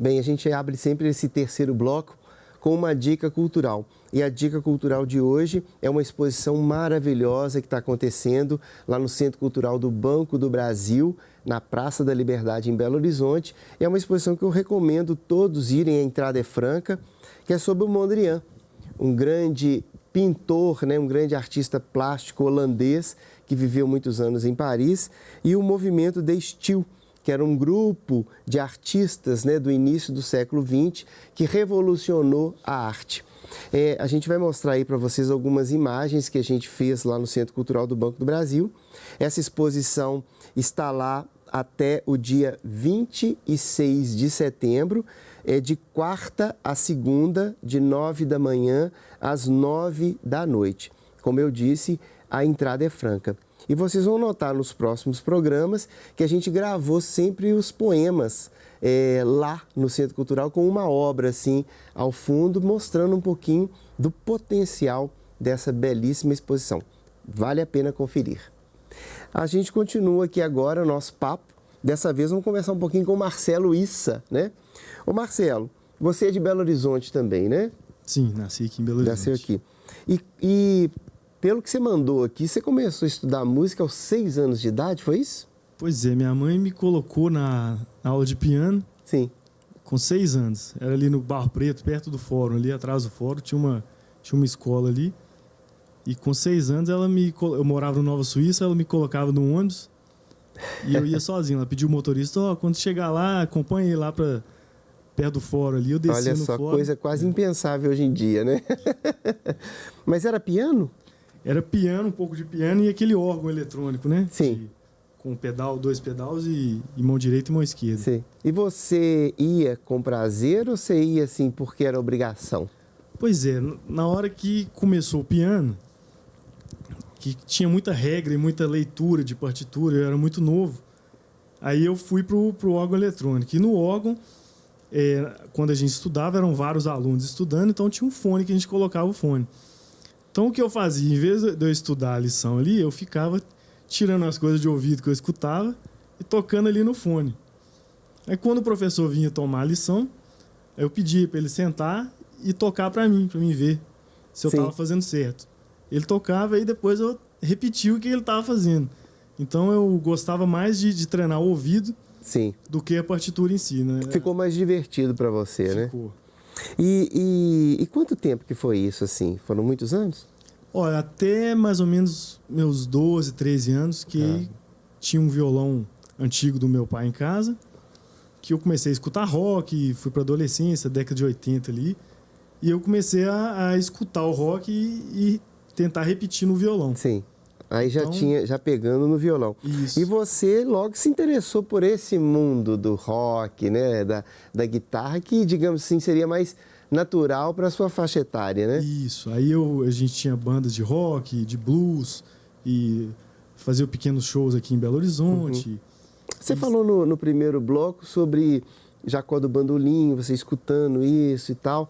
Bem, a gente abre sempre esse terceiro bloco com uma dica cultural. E a dica cultural de hoje é uma exposição maravilhosa que está acontecendo lá no Centro Cultural do Banco do Brasil, na Praça da Liberdade, em Belo Horizonte. É uma exposição que eu recomendo todos irem, a entrada é franca, que é sobre o Mondrian, um grande pintor, né, um grande artista plástico holandês que viveu muitos anos em Paris, e o movimento de Stil, que era um grupo de artistas, né, do início do século XX que revolucionou a arte. A gente vai mostrar aí para vocês algumas imagens que a gente fez lá no Centro Cultural do Banco do Brasil. Essa exposição está lá até o dia 26 de setembro, de quarta a segunda, de 9 da manhã às 9 da noite. Como eu disse, a entrada é franca. E vocês vão notar nos próximos programas que a gente gravou sempre os poemas lá no Centro Cultural com uma obra assim ao fundo, mostrando um pouquinho do potencial dessa belíssima exposição. Vale a pena conferir. A gente continua aqui agora o nosso papo. Dessa vez vamos conversar um pouquinho com o Marcelo Issa, né? Ô Marcelo, você é de Belo Horizonte também, né? Sim, nasci aqui em Belo Horizonte. Nasceu aqui. E pelo que você mandou aqui, você começou a estudar música aos 6 anos de idade, foi isso? Pois é, minha mãe me colocou na aula de piano. Sim. Com 6 anos. Era ali no Barro Preto, perto do fórum, ali atrás do fórum, tinha uma escola ali. E com 6 anos eu morava no Nova Suíça, ela me colocava no ônibus e eu ia sozinho. Ela pediu o motorista, quando chegar lá, acompanha ele lá para perto do fórum ali, eu descia no fórum. Olha só, coisa quase impensável hoje em dia, né? Mas era piano? Era piano, um pouco de piano e aquele órgão eletrônico, né? Sim. Com pedal, 2 pedais e mão direita e mão esquerda. Sim. E você ia com prazer ou você ia assim porque era obrigação? Pois é, na hora que começou o piano, que tinha muita regra e muita leitura de partitura, eu era muito novo, aí eu fui pro órgão eletrônico. E no órgão, quando a gente estudava, eram vários alunos estudando, então tinha um fone que a gente colocava o fone. Então o que eu fazia, em vez de eu estudar a lição ali, eu ficava tirando as coisas de ouvido que eu escutava e tocando ali no fone. Aí quando o professor vinha tomar a lição, eu pedia para ele sentar e tocar para mim ver se eu estava fazendo certo. Ele tocava e depois eu repetia o que ele estava fazendo. Então eu gostava mais de treinar o ouvido do que a partitura em si, né? Ficou mais divertido para você, né? Ficou. E quanto tempo que foi isso assim? Foram muitos anos? Olha, até mais ou menos meus 12, 13 anos, que tinha um violão antigo do meu pai em casa, que eu comecei a escutar rock, fui para adolescência, década de 80 ali, e eu comecei a escutar o rock e tentar repetir no violão. Sim. Aí já Então, já pegando no violão. Isso. E você logo se interessou por esse mundo do rock, né, da guitarra, que, digamos assim, seria mais natural para a sua faixa etária, né? Isso. Aí a gente tinha bandas de rock, de blues, e fazia pequenos shows aqui em Belo Horizonte. Você falou no primeiro bloco sobre Jacó do Bandolim, você escutando isso e tal,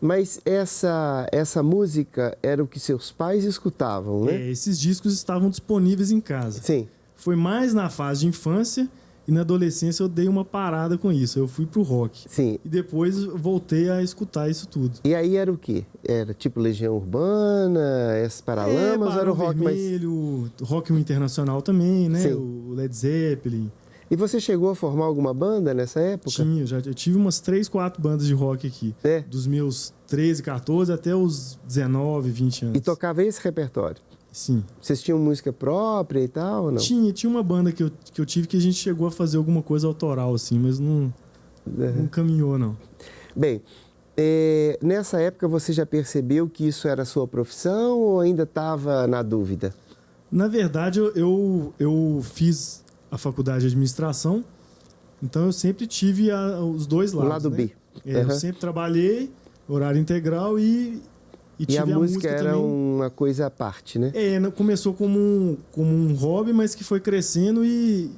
mas essa música era o que seus pais escutavam, né? Esses discos estavam disponíveis em casa. Sim. Foi mais na fase de infância e na adolescência eu dei uma parada com isso. Eu fui pro rock. Sim. E depois voltei a escutar isso tudo. E aí era o quê? Era tipo Legião Urbana, esses Paralamas, ou era o rock Vermelho, rock internacional também, né? Sim. O Led Zeppelin. E você chegou a formar alguma banda nessa época? Tinha, eu tive umas 3, 4 bandas de rock aqui. Dos meus 13, 14 até os 19, 20 anos. E tocava esse repertório? Sim. Vocês tinham música própria e tal, ou não? Tinha uma banda que eu tive que a gente chegou a fazer alguma coisa autoral, assim, mas não caminhou, não. Bem, nessa época você já percebeu que isso era a sua profissão ou ainda estava na dúvida? Na verdade, eu fiz a faculdade de administração, então eu sempre tive os dois lados. O lado B. Eu sempre trabalhei, horário integral e tive a música era também. uma coisa à parte, né? Começou como um hobby, mas que foi crescendo e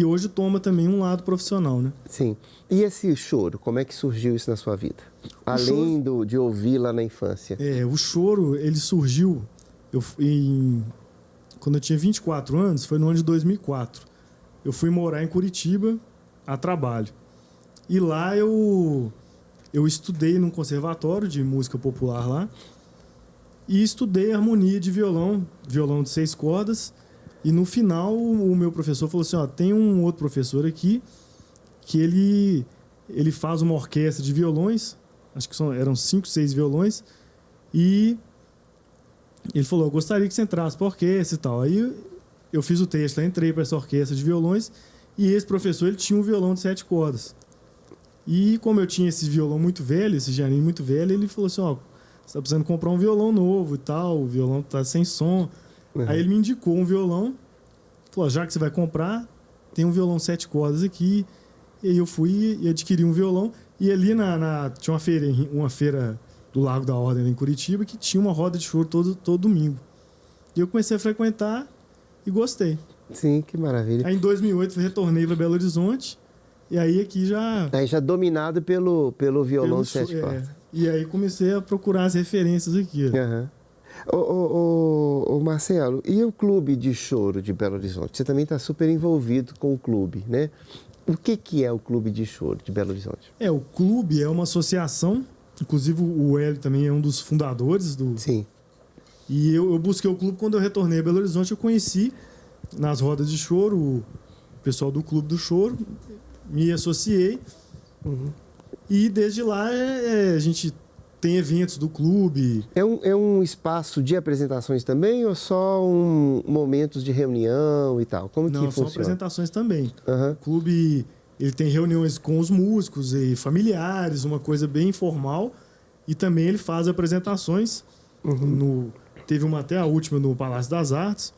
hoje toma também um lado profissional, né? Sim. E esse choro, como é que surgiu isso na sua vida? Além de ouvir lá na infância. O choro, ele surgiu quando eu tinha 24 anos, foi no ano de 2004. Eu fui morar em Curitiba a trabalho. E lá eu estudei num conservatório de música popular lá. E estudei harmonia de violão de 6 cordas. E no final o meu professor falou assim, ó, tem um outro professor aqui que ele faz uma orquestra de violões, acho que eram 5, 6 violões, e ele falou, eu gostaria que você entrasse para a orquestra e tal. Aí eu fiz o teste, entrei para essa orquestra de violões, e esse professor ele tinha um violão de 7 cordas. E como eu tinha esse violão muito velho, esse Giannini muito velho, ele falou assim, ó, você está precisando comprar um violão novo e tal, o violão está sem som. Aí ele me indicou um violão, falou, já que você vai comprar, tem um violão 7 cordas aqui. E aí eu fui e adquiri um violão. E ali tinha uma feira do Lago da Ordem, em Curitiba, que tinha uma roda de choro todo domingo. E eu comecei a frequentar e gostei. Sim, que maravilha. Aí em 2008 eu retornei para Belo Horizonte. E aí aqui já... Aí já dominado pelo violão de 7 cordas. E aí comecei a procurar as referências aqui. Uhum. Ô, Marcelo, e o Clube de Choro de Belo Horizonte? Você também está super envolvido com o clube, né? O que é o Clube de Choro de Belo Horizonte? O clube é uma associação, inclusive o Hélio também é um dos fundadores do... Sim. E eu busquei o clube quando eu retornei a Belo Horizonte, eu conheci nas rodas de choro o pessoal do Clube do Choro, me associei. Uhum. E desde lá a gente tem eventos do clube. É um espaço de apresentações também ou só momentos de reunião e tal? Como que funciona? Não, são apresentações também. Uhum. O clube ele tem reuniões com os músicos e familiares, uma coisa bem informal. E também ele faz apresentações. Uhum. Teve uma até a última no Palácio das Artes,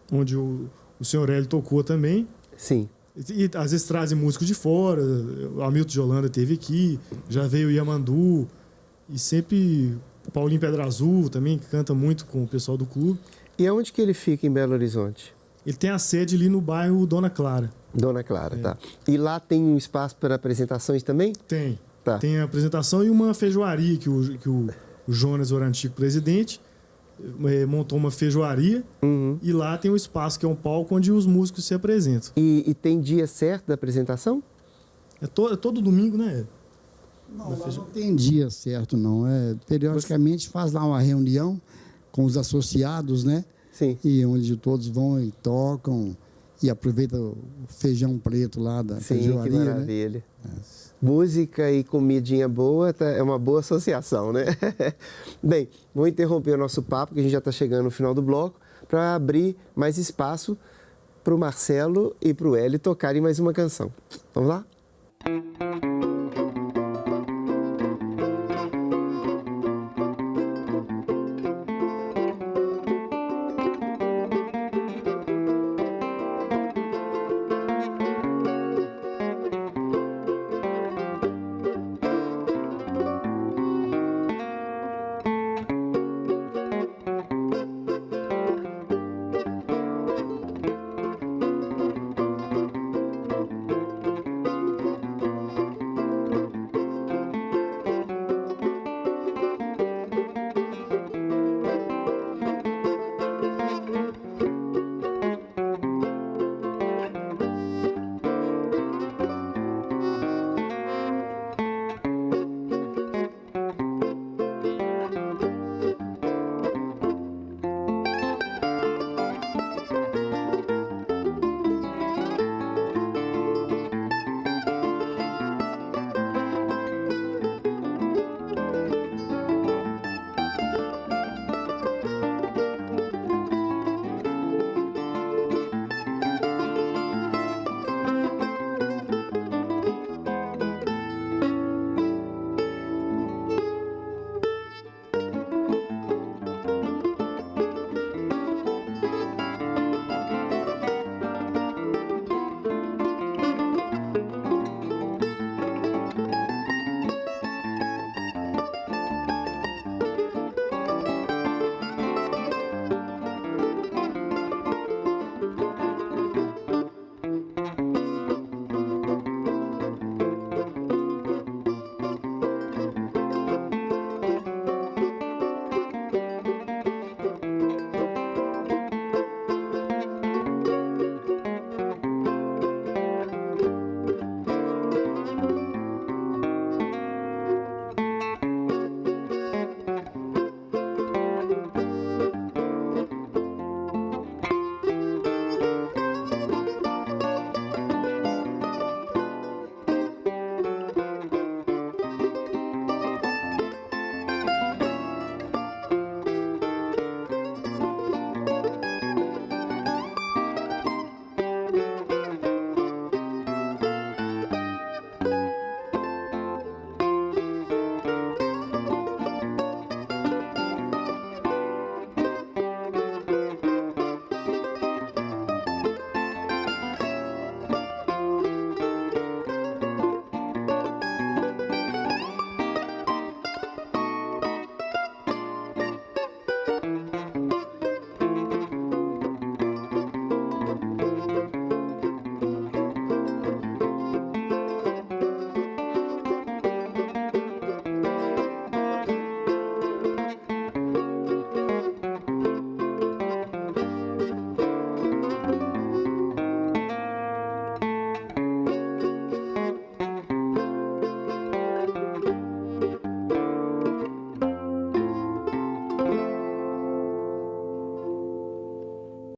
onde o senhor Hélio tocou também. Sim. E às vezes trazem músicos de fora. O Hamilton de Holanda esteve aqui, já veio o Yamandu. E sempre o Paulinho Pedra Azul também, que canta muito com o pessoal do clube. E aonde que ele fica em Belo Horizonte? Ele tem a sede ali no bairro Dona Clara. Dona Clara, tá. E lá tem um espaço para apresentações também? Tem. Tá. Tem a apresentação e uma feijoaria que o Jonas, o antigo presidente, montou uma feijoaria. Uhum. E lá tem um espaço que é um palco onde os músicos se apresentam. E tem dia certo da apresentação? É todo domingo, né? Não, lá não tem dia certo, não. Periodicamente faz lá uma reunião com os associados, né? Sim. E onde todos vão e tocam e aproveitam o feijão preto lá da feijoaria. Que maravilha. Né? Música e comidinha boa é uma boa associação, né? Bem, vou interromper o nosso papo, que a gente já está chegando no final do bloco, para abrir mais espaço para o Marcelo e para o Hélio tocarem mais uma canção. Vamos lá?